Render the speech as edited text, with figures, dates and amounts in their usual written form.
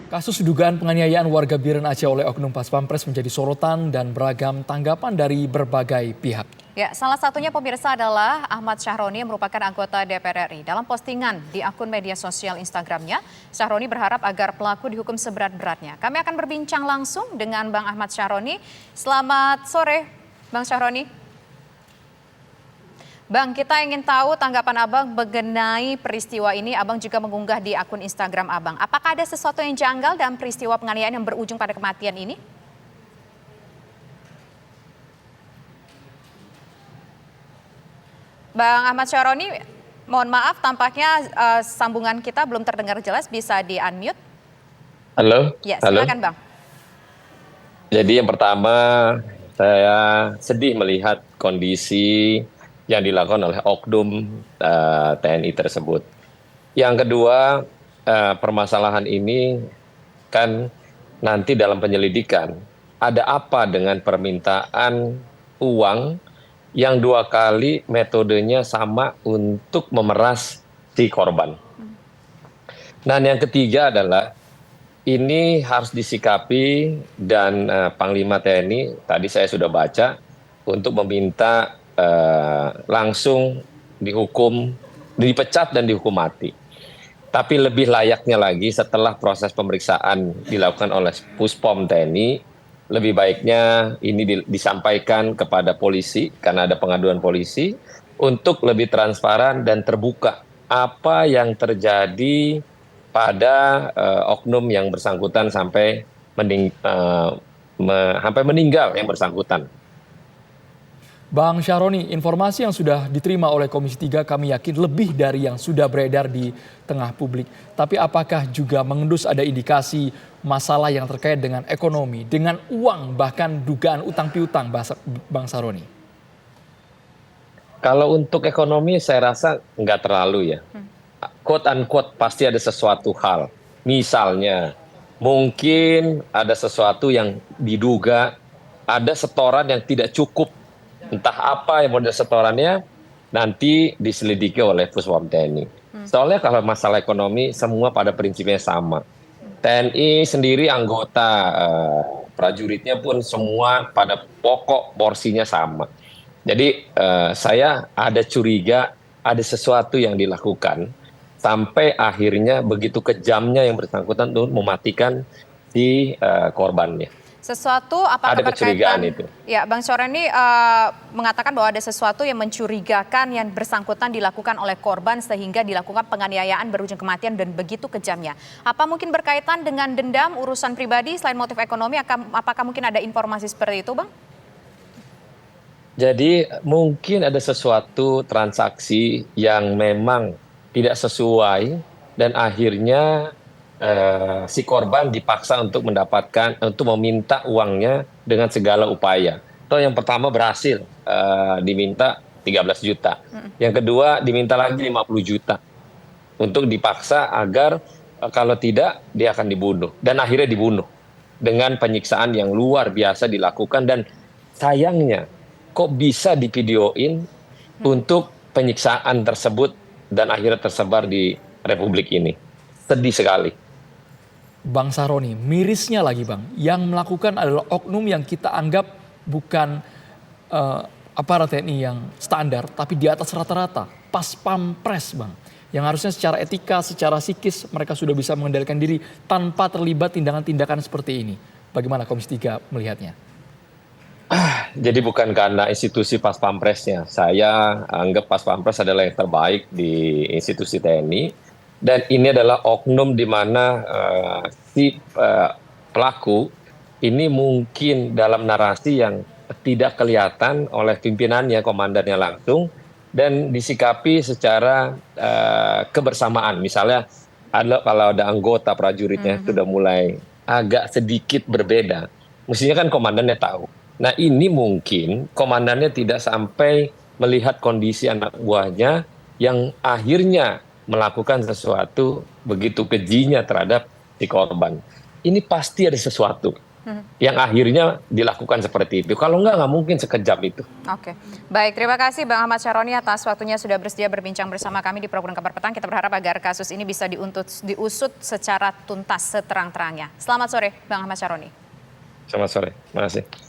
Kasus dugaan penganiayaan warga Biren Aceh oleh oknum Pas Pampres menjadi sorotan dan beragam tanggapan dari berbagai pihak. Ya, salah satunya pemirsa adalah Ahmad Syahroni yang merupakan anggota DPR RI. Dalam postingan di akun media sosial Instagramnya, Syahroni berharap agar pelaku dihukum seberat-beratnya. Kami akan berbincang langsung dengan Bang Ahmad Syahroni. Selamat sore, Bang Syahroni. Bang, kita ingin tahu tanggapan Abang mengenai peristiwa ini. Abang juga mengunggah di akun Instagram Abang. Apakah ada sesuatu yang janggal dalam peristiwa penganiayaan yang berujung pada kematian ini? Bang Ahmad Syahroni, mohon maaf tampaknya sambungan kita belum terdengar jelas. Bisa di-unmute? Halo? Ya, silakan Bang. Jadi yang pertama, saya sedih melihat kondisi yang dilakukan oleh oknum TNI tersebut. Yang kedua, permasalahan ini kan nanti dalam penyelidikan, ada apa dengan permintaan uang yang 2 kali metodenya sama untuk memeras si korban. Dan yang ketiga adalah, ini harus disikapi dan Panglima TNI, tadi saya sudah baca, untuk meminta langsung dihukum, dipecat dan dihukum mati. Tapi lebih layaknya lagi setelah proses pemeriksaan dilakukan oleh Puspom TNI, lebih baiknya ini disampaikan kepada polisi, karena ada pengaduan polisi, untuk lebih transparan dan terbuka apa yang terjadi pada oknum yang bersangkutan sampai meninggal yang bersangkutan. Bang Syahroni, informasi yang sudah diterima oleh Komisi 3 kami yakin lebih dari yang sudah beredar di tengah publik. Tapi apakah juga mengendus ada indikasi masalah yang terkait dengan ekonomi, dengan uang, bahkan dugaan utang piutang, Bang Syahroni? Kalau untuk ekonomi saya rasa nggak terlalu ya. Quote unquote pasti ada sesuatu hal. Misalnya mungkin ada sesuatu yang diduga ada setoran yang tidak cukup. Entah apa yang model setorannya nanti diselidiki oleh Puspom TNI. Soalnya kalau masalah ekonomi semua pada prinsipnya sama. TNI sendiri anggota prajuritnya pun semua pada pokok porsinya sama. Jadi saya ada curiga ada sesuatu yang dilakukan sampai akhirnya begitu kejamnya yang bersangkutan untuk mematikan si korbannya. Sesuatu apakah ada kecurigaan berkaitan, itu. Ya, Bang Syahroni mengatakan bahwa ada sesuatu yang mencurigakan yang bersangkutan dilakukan oleh korban sehingga dilakukan penganiayaan berujung kematian dan begitu kejamnya. Apa mungkin berkaitan dengan dendam, urusan pribadi selain motif ekonomi? Apakah mungkin ada informasi seperti itu, Bang? Jadi mungkin ada sesuatu transaksi yang memang tidak sesuai dan akhirnya si korban dipaksa untuk meminta uangnya dengan segala upaya. Atau yang pertama berhasil diminta 13 juta. Yang kedua diminta lagi 50 juta untuk dipaksa agar kalau tidak dia akan dibunuh. Dan akhirnya dibunuh dengan penyiksaan yang luar biasa dilakukan dan sayangnya kok bisa divideoin untuk penyiksaan tersebut dan akhirnya tersebar di Republik ini. Sedih sekali. Bang Syahroni, mirisnya lagi Bang, yang melakukan adalah oknum yang kita anggap bukan aparat TNI yang standar, tapi di atas rata-rata, Pas Pampres Bang. Yang harusnya secara etika, secara psikis mereka sudah bisa mengendalikan diri tanpa terlibat tindakan-tindakan seperti ini. Bagaimana Komisi 3 melihatnya? Jadi bukan karena institusi Pas Pampresnya, saya anggap Pas Pampres adalah yang terbaik di institusi TNI. Dan ini adalah oknum di mana si pelaku ini mungkin dalam narasi yang tidak kelihatan oleh pimpinannya, komandannya langsung, dan disikapi secara kebersamaan. Misalnya kalau ada anggota prajuritnya sudah mulai agak sedikit berbeda, mestinya kan komandannya tahu. Nah ini mungkin komandannya tidak sampai melihat kondisi anak buahnya yang akhirnya melakukan sesuatu begitu kejinya terhadap si korban. Ini pasti ada sesuatu. yang akhirnya dilakukan seperti itu. Kalau nggak mungkin sekejam itu. Oke, baik. Terima kasih Bang Ahmad Syaroni atas waktunya sudah bersedia berbincang bersama kami di program Kabar Petang. Kita berharap agar kasus ini bisa diusut secara tuntas seterang-terangnya. Selamat sore, Bang Ahmad Syaroni. Selamat sore, terima kasih.